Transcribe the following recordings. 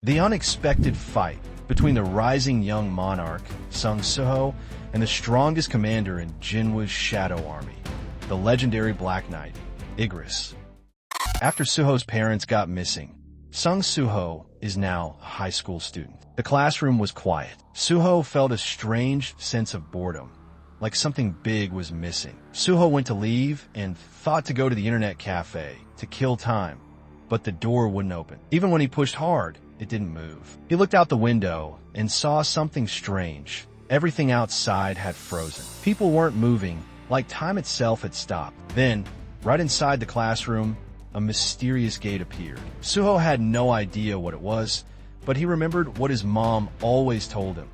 The unexpected fight between the rising young monarch, Sung Suho, and the strongest commander in Jinwoo's shadow army, the legendary Black Knight, Igris. After Suho's parents got missing, Sung Suho is now a high school student. The classroom was quiet. Suho felt a strange sense of boredom, like something big was missing. Suho went to leave and thought to go to the internet cafe to kill time, but the door wouldn't open. Even when he pushed hard, it didn't move. He looked out the window and saw something strange. Everything outside had frozen. People weren't moving, like time itself had stopped. Then, right inside the classroom, a mysterious gate appeared. Suho had no idea what it was, but he remembered what his mom always told him.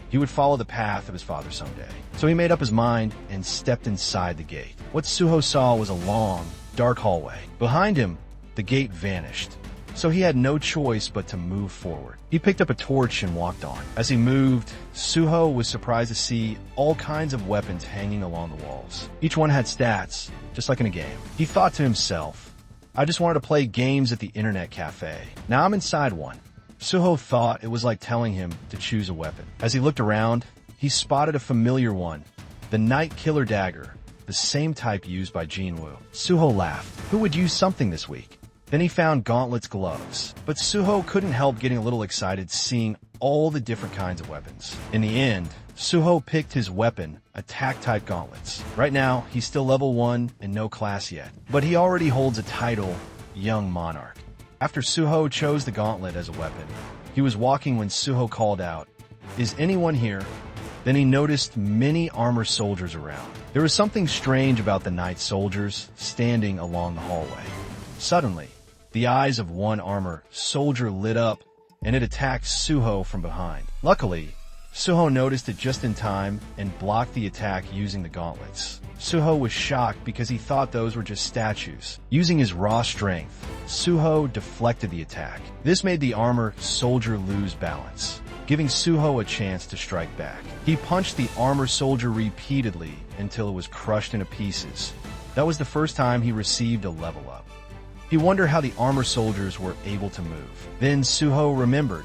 He would follow the path of his father someday. So he made up his mind and stepped inside the gate. What Suho saw was a long, dark hallway. Behind him, the gate vanished. So he had no choice but to move forward. He picked up a torch and walked on. As he moved, Suho was surprised to see all kinds of weapons hanging along the walls. Each one had stats, just like in a game. He thought to himself, I just wanted to play games at the internet cafe. Now I'm inside one. Suho thought it was like telling him to choose a weapon. As he looked around, he spotted a familiar one, the Night Killer Dagger, the same type used by Jinwoo. Suho laughed. Who would use something this week? Then he found Gauntlet's gloves. But Suho couldn't help getting a little excited seeing all the different kinds of weapons. In the end, Suho picked his weapon, attack-type gauntlets. Right now, he's still level 1 and no class yet, but he already holds a title, Young Monarch. After Suho chose the gauntlet as a weapon, he was walking when Suho called out, "Is anyone here?" Then he noticed many armor soldiers around. There was something strange about the night soldiers standing along the hallway. Suddenly, the eyes of one armor soldier lit up, and it attacked Suho from behind. Luckily, Suho noticed it just in time and blocked the attack using the gauntlets. Suho was shocked because he thought those were just statues. Using his raw strength, Suho deflected the attack. This made the armor soldier lose balance, giving Suho a chance to strike back. He punched the armor soldier repeatedly until it was crushed into pieces. That was the first time he received a level up. He wondered how the armor soldiers were able to move. Then Suho remembered.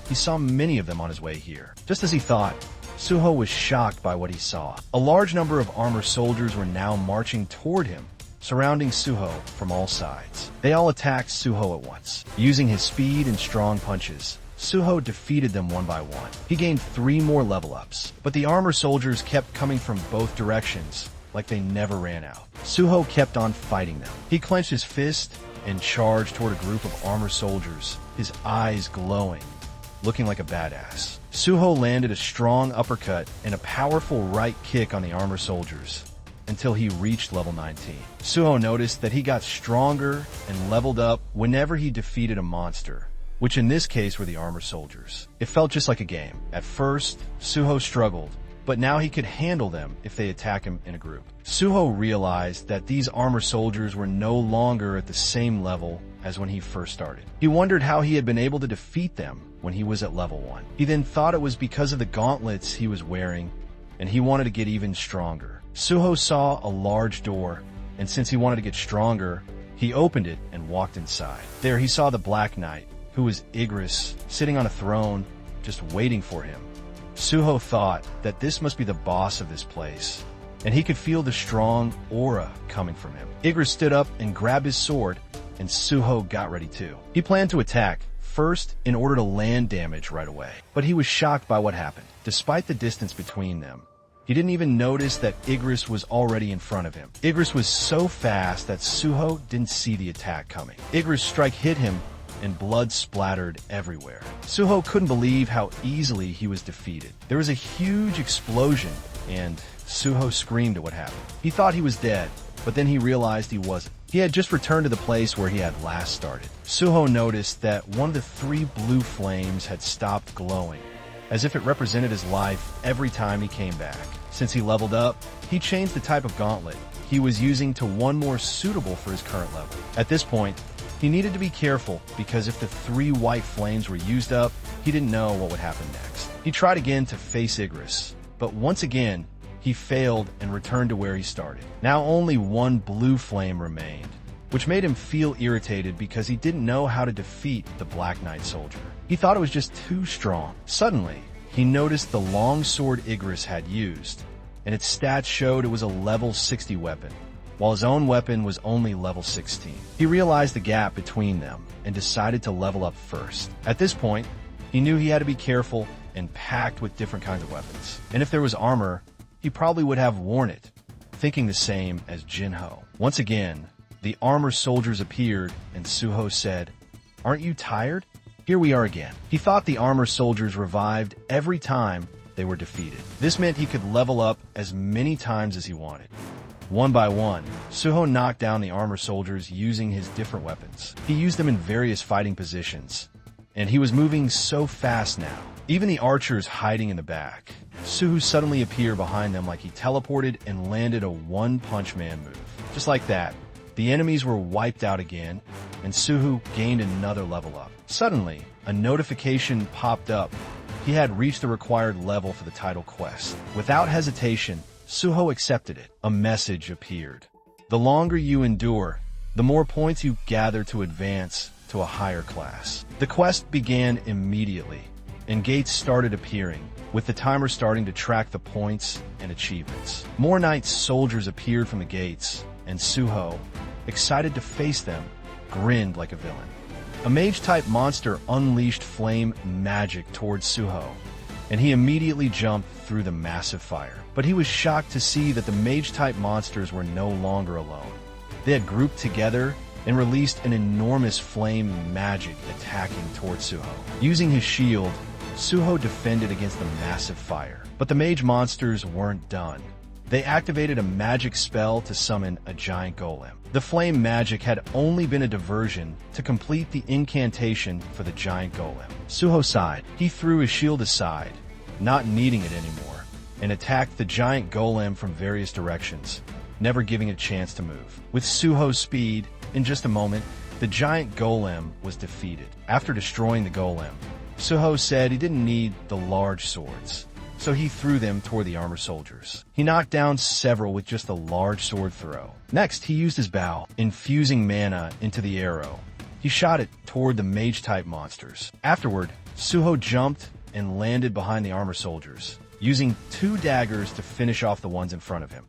He saw many of them on his way here. Just as he thought, Suho was shocked by what he saw. A large number of armor soldiers were now marching toward him, surrounding Suho from all sides. They all attacked Suho at once. Using his speed and strong punches, Suho defeated them one by one. He gained 3 more level ups, but the armor soldiers kept coming from both directions, like they never ran out. Suho kept on fighting them. He clenched his fist and charged toward a group of armor soldiers, his eyes glowing, looking like a badass. Suho landed a strong uppercut and a powerful right kick on the armor soldiers until he reached level 19. Suho noticed that he got stronger and leveled up whenever he defeated a monster, which in this case were the armor soldiers. It felt just like a game. At first, Suho struggled, but now he could handle them if they attack him in a group. Suho realized that these armor soldiers were no longer at the same level as when he first started. He wondered how he had been able to defeat them when he was at level 1. He then thought it was because of the gauntlets he was wearing, and he wanted to get even stronger. Suho saw a large door, and since he wanted to get stronger, he opened it and walked inside. There he saw the Black Knight, who was Igris, sitting on a throne, just waiting for him. Suho thought that this must be the boss of this place, and he could feel the strong aura coming from him. Igris stood up and grabbed his sword, and Suho got ready too. He planned to attack, first in order to land damage right away. But he was shocked by what happened. Despite the distance between them, he didn't even notice that Igris was already in front of him. Igris was so fast that Suho didn't see the attack coming. Igris' strike hit him, and blood splattered everywhere. Suho couldn't believe how easily he was defeated. There was a huge explosion, and Suho screamed at what happened. He thought he was dead, but then he realized he wasn't. He had just returned to the place where he had last started. Suho noticed that one of the 3 blue flames had stopped glowing, as if it represented his life every time he came back. Since he leveled up, he changed the type of gauntlet he was using to one more suitable for his current level. At this point, he needed to be careful because if the 3 white flames were used up, he didn't know what would happen next. He tried again to face Igris, but once again, he failed and returned to where he started. Now only 1 blue flame remained, which made him feel irritated because he didn't know how to defeat the Black Knight soldier. He thought it was just too strong. Suddenly, he noticed the long sword Igris had used, and its stats showed it was a level 60 weapon, while his own weapon was only level 16. He realized the gap between them and decided to level up first. At this point, he knew he had to be careful and packed with different kinds of weapons. And if there was armor, he probably would have worn it, thinking the same as Jinwoo. Once again, the armor soldiers appeared and Suho said, "Aren't you tired? Here we are again." He thought the armor soldiers revived every time they were defeated. This meant he could level up as many times as he wanted. One by one, Suho knocked down the armor soldiers using his different weapons. He used them in various fighting positions, and he was moving so fast now. Even the archers hiding in the back. Suho suddenly appeared behind them like he teleported and landed a one-punch man move. Just like that, the enemies were wiped out again, and Suho gained another level up. Suddenly, a notification popped up. He had reached the required level for the title quest. Without hesitation, Suho accepted it. A message appeared. The longer you endure, the more points you gather to advance to a higher class. The quest began immediately, and gates started appearing, with the timer starting to track the points and achievements. More knight soldiers appeared from the gates, and Suho, excited to face them, grinned like a villain. A mage-type monster unleashed flame magic towards Suho, and he immediately jumped through the massive fire. But he was shocked to see that the mage-type monsters were no longer alone. They had grouped together and released an enormous flame magic attacking towards Suho. Using his shield, Suho defended against the massive fire. But the mage monsters weren't done. They activated a magic spell to summon a giant golem. The flame magic had only been a diversion to complete the incantation for the giant golem. Suho sighed. He threw his shield aside, not needing it anymore, and attacked the giant golem from various directions, never giving it a chance to move. With Suho's speed, in just a moment, the giant golem was defeated. After destroying the golem, Suho said he didn't need the large swords, so he threw them toward the armor soldiers. He knocked down several with just a large sword throw. Next, he used his bow, infusing mana into the arrow. He shot it toward the mage-type monsters. Afterward, Suho jumped and landed behind the armor soldiers, using 2 daggers to finish off the ones in front of him.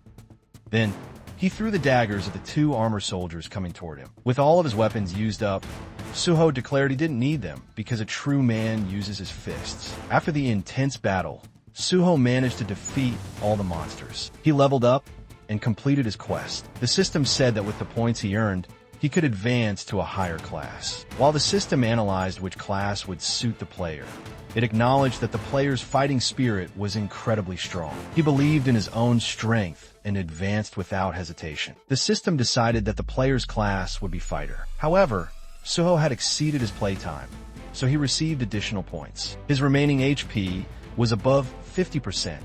Then, he threw the daggers at the 2 armor soldiers coming toward him. With all of his weapons used up, Suho declared he didn't need them because a true man uses his fists. After the intense battle, Suho managed to defeat all the monsters. He leveled up and completed his quest. The system said that with the points he earned, he could advance to a higher class. While the system analyzed which class would suit the player, it acknowledged that the player's fighting spirit was incredibly strong. He believed in his own strength and advanced without hesitation. The system decided that the player's class would be fighter. However, Suho had exceeded his playtime, so he received additional points. His remaining HP was above 50%,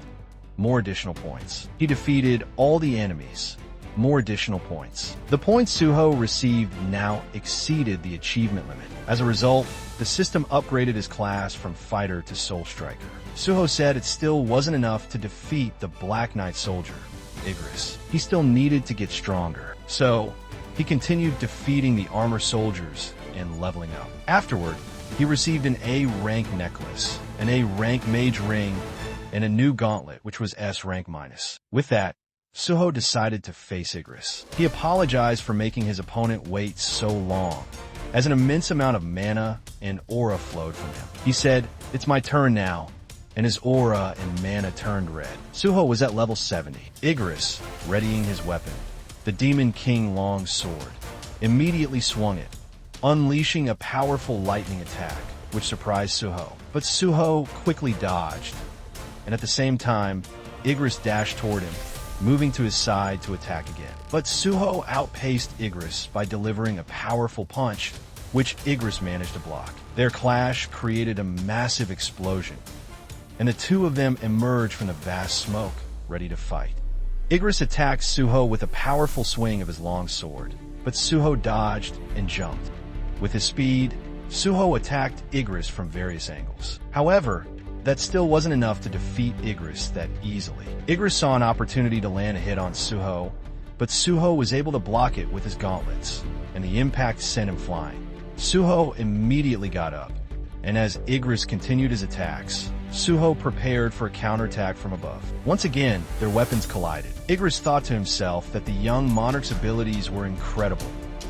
more additional points. He defeated all the enemies, more additional points. The points Suho received now exceeded the achievement limit. As a result, the system upgraded his class from fighter to soul striker. Suho said it still wasn't enough to defeat the Black Knight soldier, Igris. He still needed to get stronger. So, he continued defeating the armor soldiers and leveling up. Afterward, he received an A rank necklace, an A rank mage ring, and a new gauntlet, which was S rank minus. With that, Suho decided to face Igris. He apologized for making his opponent wait so long, as an immense amount of mana and aura flowed from him. He said, "It's my turn now," and his aura and mana turned red. Suho was at level 70. Igris, readying his weapon, the Demon King long sword, immediately swung it, unleashing a powerful lightning attack, which surprised Suho. But Suho quickly dodged, and at the same time, Igris dashed toward him, moving to his side to attack again. But Suho outpaced Igris by delivering a powerful punch, which Igris managed to block. Their clash created a massive explosion, and the two of them emerged from the vast smoke, ready to fight. Igris attacked Suho with a powerful swing of his long sword, but Suho dodged and jumped. With his speed, Suho attacked Igris from various angles. However, that still wasn't enough to defeat Igris that easily. Igris saw an opportunity to land a hit on Suho, but Suho was able to block it with his gauntlets, and the impact sent him flying. Suho immediately got up, and as Igris continued his attacks, Suho prepared for a counterattack from above. Once again, their weapons collided. Igris thought to himself that the Young Monarch's abilities were incredible,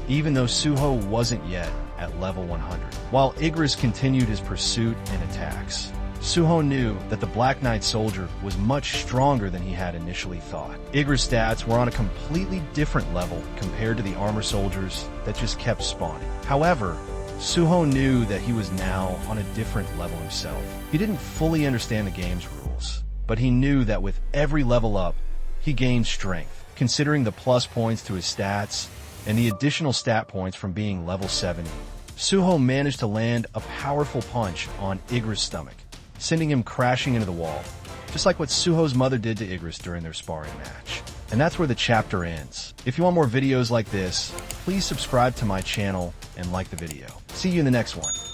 even though Suho wasn't yet at level 100. While Igris continued his pursuit and attacks, Suho knew that the Black Knight soldier was much stronger than he had initially thought. Igris' stats were on a completely different level compared to the armor soldiers that just kept spawning. However, Suho knew that he was now on a different level himself. He didn't fully understand the game's rules, but he knew that with every level up, he gained strength. Considering the plus points to his stats and the additional stat points from being level 70, Suho managed to land a powerful punch on Igris' stomach, sending him crashing into the wall, just like what Suho's mother did to Igris during their sparring match. And that's where the chapter ends. If you want more videos like this, please subscribe to my channel and like the video. See you in the next one.